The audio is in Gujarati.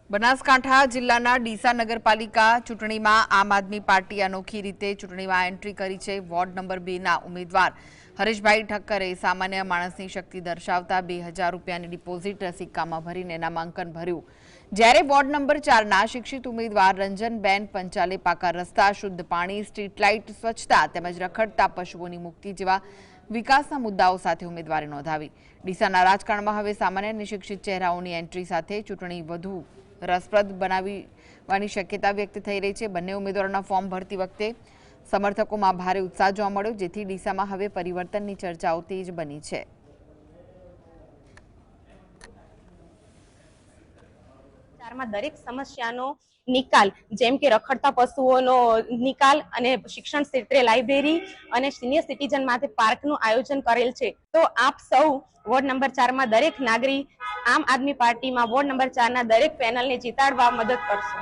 બનાસકાંઠા જિલ્લાના ડીસા નગરપાલિકા ચૂંટણીમાં આમ આદમી પાર્ટી અનોખી રીતે ચૂંટણીમાં એન્ટ્રી કરી છે। વોર્ડ નંબર 2ના ઉમેદવાર હરેશભાઈ ઠક્કરે સામાન્ય માણસની શક્તિ દર્શાવતા 2000 રૂપિયાની ડિપોઝિટ સિક્કામાં ભરીને નામાંકન ભર્યું, જ્યારે વોર્ડ નંબર 4ના શિક્ષિત ઉમેદવાર રંજનબેન પંચાલે પાકા રસ્તા, શુદ્ધ પાણી, સ્ટ્રીટ લાઇટ, સ્વચ્છતા તેમજ રખડતા પશુઓની મુક્તિ જેવા વિકાસના મુદ્દાઓ સાથે ઉમેદવારી નોંધાવી। ડીસાના રાજકારણમાં હવે સામાન્ય અને શિક્ષિત ચહેરાઓની એન્ટ્રી સાથે ચૂંટણી વધુ રસપ્રદ બનાવવાની શક્યતા વ્યક્ત થઈ રહી છે। બંને ઉમેદવારોના ફોર્મ ભરતી વખતે સમર્થકોમાં ભારે ઉત્સાહ જોવા મળ્યો, જેથી ડીસામાં હવે પરિવર્તનની ચર્ચાઓ તેજ બની છે। દરેક સમસ્યાનો નિકાલ, જેમ કે રખડતા પશુઓનો નિકાલ અને શિક્ષણ ક્ષેત્રે લાઇબ્રેરી અને સિનિયર સિટીઝન માટે પાર્કનું આયોજન કરેલ છે। તો આપ સૌ વોર્ડ નંબર 4માં દરેક નાગરિક આમ આદમી પાર્ટીમાં વોર્ડ નંબર 4ના દરેક પેનલને જીતાડવા મદદ કરશો।